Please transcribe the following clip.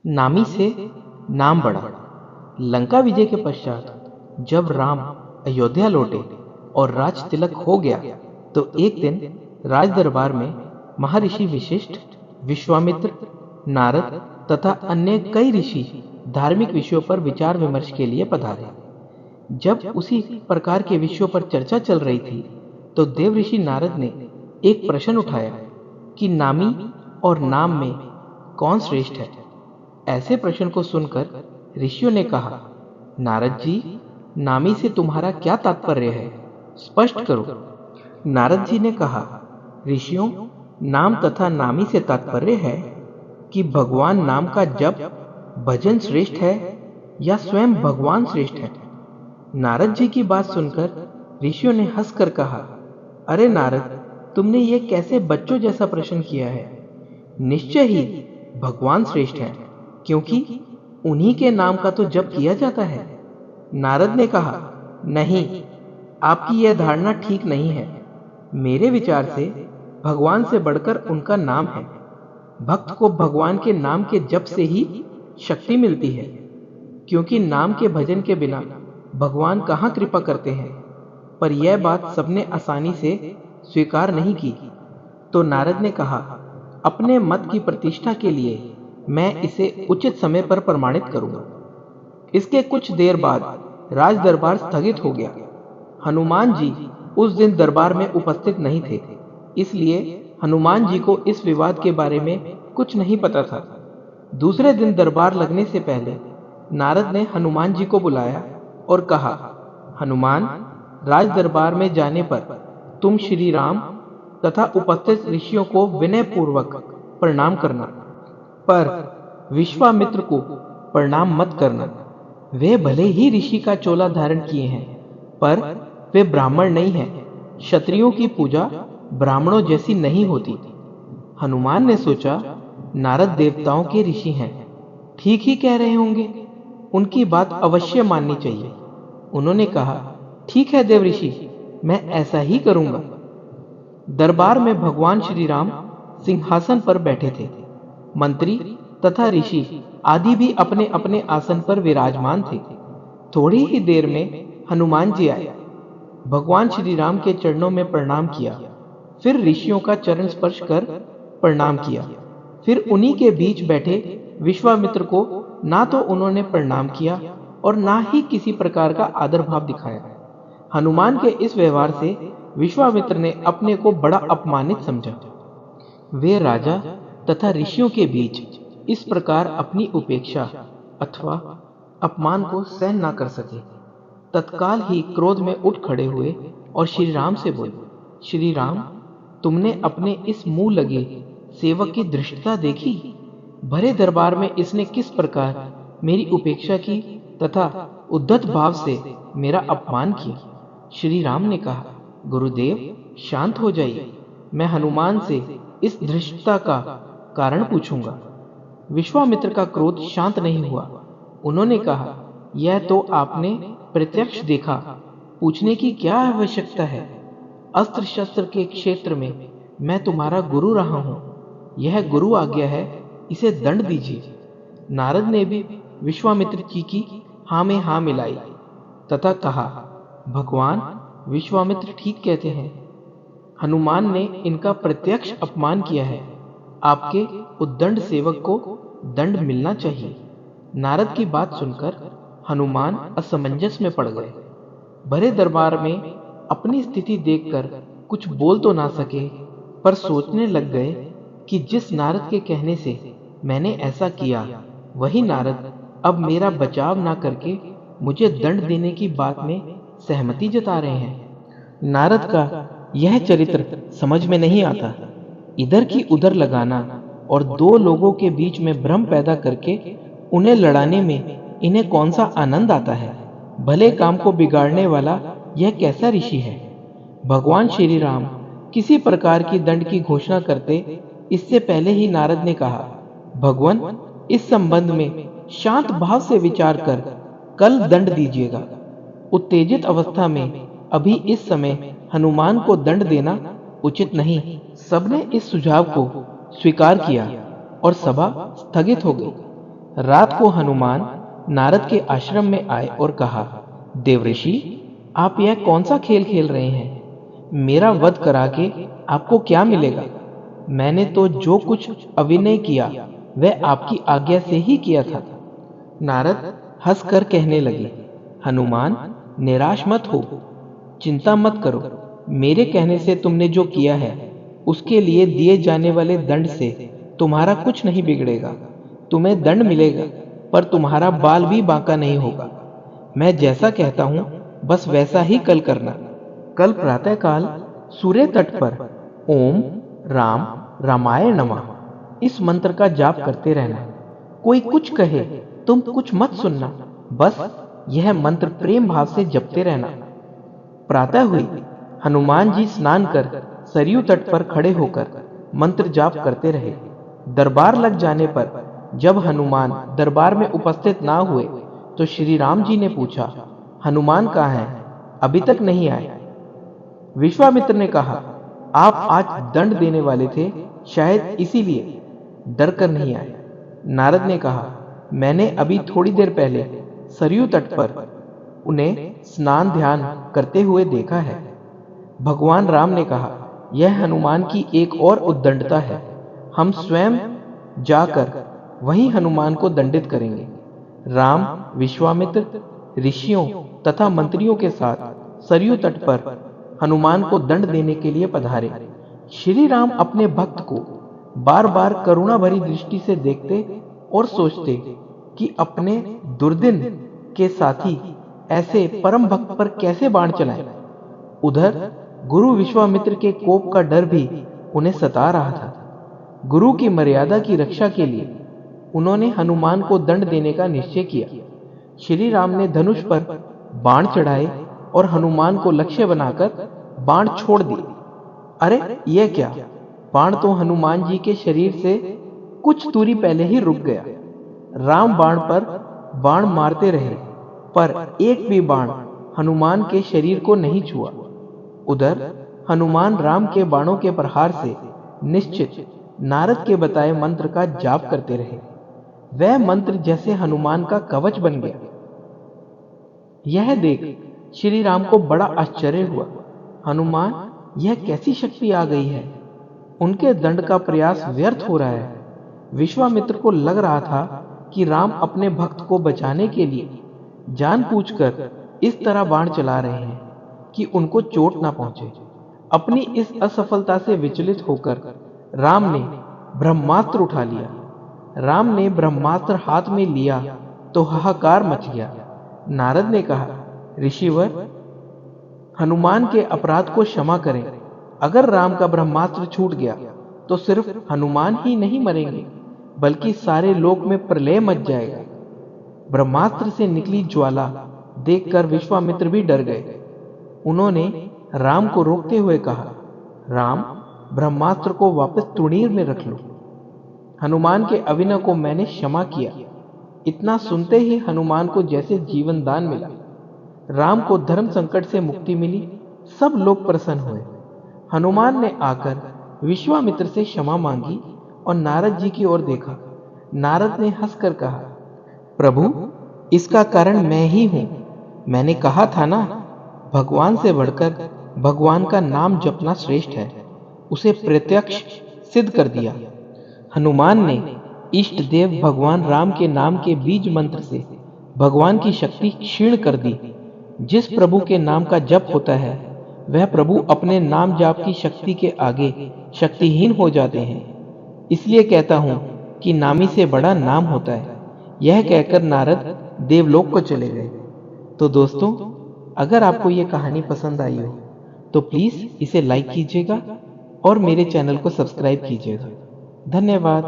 नामी से नाम बढ़ा। लंका विजय के पश्चात जब राम अयोध्या लौटे और राज तिलक हो गया तो एक दिन राज दरबार में महर्षि वशिष्ठ, विश्वामित्र, नारद तथा अन्य कई ऋषि धार्मिक विषयों पर विचार विमर्श के लिए पधारे। जब उसी प्रकार के विषयों पर चर्चा चल रही थी तो देव ऋषि नारद ने एक प्रश्न उठाया कि नामी और नाम में कौन श्रेष्ठ है। ऐसे प्रश्न को सुनकर ऋषियों ने कहा, नारद जी, नामी से तुम्हारा क्या तात्पर्य है, स्पष्ट करो। नारद जी ने कहा, ऋषियों, नाम तथा नामी से तात्पर्य है कि भगवान नाम का जप भजन श्रेष्ठ है या स्वयं भगवान श्रेष्ठ है। नारद जी की बात सुनकर ऋषियों ने हंसकर कहा, अरे नारद, तुमने ये कैसे बच्चों जैसा प्रश्न किया है। निश्चय ही भगवान श्रेष्ठ है, क्योंकि उन्हीं के नाम का तो जप किया जाता है। नारद ने कहा, नहीं, आपकी यह धारणा ठीक नहीं है। मेरे विचार से भगवान से बढ़कर उनका नाम है। भक्त को भगवान के नाम के जप से ही शक्ति मिलती है, क्योंकि नाम के भजन के बिना भगवान कहाँ कृपा करते हैं। पर यह बात सबने आसानी से स्वीकार नहीं की। तो नारद ने कहा, अपने मत की प्रतिष्ठा के लिए मैं इसे उचित समय पर प्रमाणित करूंगा। इसके कुछ देर बाद राज दरबार स्थगित हो गया। हनुमान जी उस दिन दरबार में उपस्थित नहीं थे, इसलिए हनुमान जी को इस विवाद के बारे में कुछ नहीं पता था। दूसरे दिन दरबार लगने से पहले नारद ने हनुमान जी को बुलाया और कहा, हनुमान, राज दरबार में जाने पर तुम श्री राम तथा उपस्थित ऋषियों को विनय पूर्वक प्रणाम करना, पर विश्वामित्र को प्रणाम मत करना। वे भले ही ऋषि का चोला धारण किए हैं, पर वे ब्राह्मण नहीं हैं। क्षत्रियों की पूजा ब्राह्मणों जैसी नहीं होती। हनुमान ने सोचा, नारद देवताओं के ऋषि हैं, ठीक ही कह रहे होंगे, उनकी बात अवश्य माननी चाहिए। उन्होंने कहा, ठीक है देव ऋषि, मैं ऐसा ही करूंगा। दरबार में भगवान श्री राम सिंहासन पर बैठे थे। मंत्री तथा ऋषि आदि भी अपने अपने आसन पर विराजमान थे। थोड़ी ही देर में हनुमान जी आए। भगवान श्री राम के चरणों में प्रणाम किया, फिर ऋषियों का चरण स्पर्श कर प्रणाम किया। फिर उन्हीं के बीच बैठे विश्वामित्र को ना तो उन्होंने प्रणाम किया और ना ही किसी प्रकार का आदर भाव दिखाया। हनुमान के इस व्यवहार से विश्वामित्र ने अपने को बड़ा अपमानित समझा। वे राजा तथा ऋषियों के बीच इस प्रकार अपनी उपेक्षा अथवा अपमान को सहन ना कर सके। तत्काल ही क्रोध में उठ खड़े हुए और श्री राम से बोले, श्री राम, तुमने अपने इस मुंह लगे सेवक की धृष्टता देखी। भरे दरबार में इसने किस प्रकार मेरी उपेक्षा की तथा उद्धत भाव से मेरा अपमान किया। श्री राम ने कहा, गुरुदेव, शांत हो जाइए, मैं हनुमान से इस धृष्टता का कारण पूछूंगा। विश्वामित्र का क्रोध शांत नहीं हुआ। उन्होंने कहा, यह तो आपने प्रत्यक्ष देखा, पूछने की क्या आवश्यकता है। अस्त्र शस्त्र के क्षेत्र में मैं तुम्हारा गुरु रहा हूं, यह गुरु आज्ञा है, इसे दंड दीजिए। नारद ने भी विश्वामित्र जी की हाँ में हाँ मिलाई तथा कहा, भगवान विश्वामित्र ठीक कहते हैं, हनुमान ने इनका प्रत्यक्ष अपमान किया है। आपके उद्दंड सेवक को दंड मिलना चाहिए। नारद की बात सुनकर हनुमान असमंजस में पड़ गए। भरे दरबार में अपनी स्थिति देखकर कुछ बोल तो ना सके, पर सोचने लग गए कि जिस नारद के कहने से मैंने ऐसा किया, वही नारद अब मेरा बचाव ना करके मुझे दंड देने की बात में सहमति जता रहे हैं। नारद का यह चरित्र समझ में नहीं आता। इधर की उधर लगाना और दो लोगों के बीच में भ्रम पैदा करके उन्हें लड़ाने में इन्हें कौन सा आनंद आता है। भले काम को बिगाड़ने वाला यह कैसा ऋषि है। भगवान श्री राम किसी प्रकार की दंड की घोषणा करते इससे पहले ही नारद ने कहा, भगवान, इस संबंध में शांत भाव से विचार कर कल दंड दीजिएगा। उत्तेजित अवस्था में अभी इस समय हनुमान को दंड देना उचित नहीं। सबने इस सुझाव को स्वीकार किया और सभा स्थगित हो गई। रात को हनुमान नारद के आश्रम में आए और कहा, देवऋषि, आप यह कौन सा खेल खेल रहे हैं? मेरा वध करा के आपको क्या मिलेगा? मैंने तो जो कुछ अभिनय किया वह आपकी आज्ञा से ही किया था। नारद हंसकर कहने लगे, हनुमान, निराश मत हो, चिंता मत करो। मेरे कहने से तुमने जो किया है उसके लिए दिए जाने वाले दंड से तुम्हारा कुछ नहीं बिगड़ेगा। तुम्हें दंड मिलेगा, पर तुम्हारा बाल भी बांका नहीं होगा। मैं जैसा कहता हूं बस वैसा ही कल करना। कल प्रातःकाल सूर्य तट पर ओम राम रामाय नमः इस मंत्र का जाप करते रहना। कोई कुछ कहे तुम कुछ मत सुनना, बस यह मंत्र प्रेम भाव से जपते रहना। प्रातः हुई हनुमान जी स्नान कर सरयू तट पर खड़े होकर मंत्र जाप करते रहे। दरबार लग जाने पर जब हनुमान दरबार में उपस्थित ना हुए तो श्री राम जी ने पूछा, हनुमान कहाँ हैं? अभी तक नहीं आए। विश्वामित्र ने कहा, आप आज दंड देने वाले थे, शायद इसीलिए डर कर नहीं आए। नारद ने कहा, मैंने अभी थोड़ी देर पहले सरयू तट पर उन्हें स्नान ध्यान करते हुए देखा है। भगवान राम ने कहा, यह हनुमान की एक और उद्दंडता है। हम स्वयं जाकर वहीं हनुमान को दंडित करेंगे। राम विश्वामित्र ऋषियों तथा मंत्रियों के साथ सरयू तट पर हनुमान को दंड देने के लिए पधारे। श्री राम अपने भक्त को बार बार करुणा भरी दृष्टि से देखते और सोचते कि अपने दुर्दिन के साथी ऐसे परम भक्त पर कैसे बाण चलाएं। उधर गुरु विश्वामित्र के कोप का डर भी उन्हें सता रहा था। गुरु की मर्यादा की रक्षा के लिए उन्होंने हनुमान को दंड देने का निश्चय किया। श्री राम ने धनुष पर बाण चढ़ाए और हनुमान को लक्ष्य बनाकर बाण छोड़ दिए। अरे यह क्या? बाण तो हनुमान जी के शरीर से कुछ दूरी पहले ही रुक गया। राम बाण पर बाण मारते रहे, पर एक भी बाण हनुमान के शरीर को नहीं छुआ। उधर हनुमान राम के बाणों के प्रहार से निश्चित नारद के बताए मंत्र का जाप करते रहे। वह मंत्र जैसे हनुमान का कवच बन गया। यह देख श्री राम को बड़ा आश्चर्य हुआ। हनुमान, यह कैसी शक्ति आ गई है? उनके दंड का प्रयास व्यर्थ हो रहा है। विश्वामित्र को लग रहा था कि राम अपने भक्त को बचाने के लिए जानबूझकर इस तरह बाण चला रहे हैं कि उनको चोट ना पहुंचे। अपनी इस असफलता से विचलित होकर राम ने ब्रह्मास्त्र उठा लिया। राम ने ब्रह्मास्त्र हाथ में लिया तो हाहाकार मच गया। नारद ने कहा, ऋषिवर, हनुमान के अपराध को क्षमा करें। अगर राम का ब्रह्मास्त्र छूट गया तो सिर्फ हनुमान ही नहीं मरेंगे, बल्कि सारे लोक में प्रलय मच जाएगा। ब्रह्मास्त्र से निकली ज्वाला देखकर विश्वामित्र भी डर गए। उन्होंने राम को रोकते हुए कहा, राम, ब्रह्मास्त्र को वापस तुणीर में रख लो। हनुमान के अभिनय को मैंने क्षमा किया। इतना सुनते ही हनुमान को जैसे जीवन दान मिला। राम को धर्म संकट से मुक्ति मिली। सब लोग प्रसन्न हुए। हनुमान ने आकर विश्वामित्र से क्षमा मांगी और नारद जी की ओर देखा। नारद ने हंसकर कहा, प्रभु, इसका कारण मैं ही हूं। मैंने कहा था ना, भगवान से बढ़कर भगवान का नाम जपना श्रेष्ठ है। उसे प्रत्यक्ष सिद्ध कर दिया। हनुमान ने इष्ट देव भगवान राम के नाम के बीज मंत्र से भगवान की शक्ति क्षीण कर दी। जिस प्रभु के नाम का जप होता है वह प्रभु अपने नाम जाप की शक्ति के आगे शक्तिहीन हो जाते हैं। इसलिए कहता हूं कि नामी से बड़ा नाम होता है। यह कहकर नारद देवलोक को चले गए। तो दोस्तों, अगर आपको यह कहानी पसंद आई हो तो प्लीज इसे लाइक कीजिएगा और मेरे चैनल को सब्सक्राइब कीजिएगा। धन्यवाद।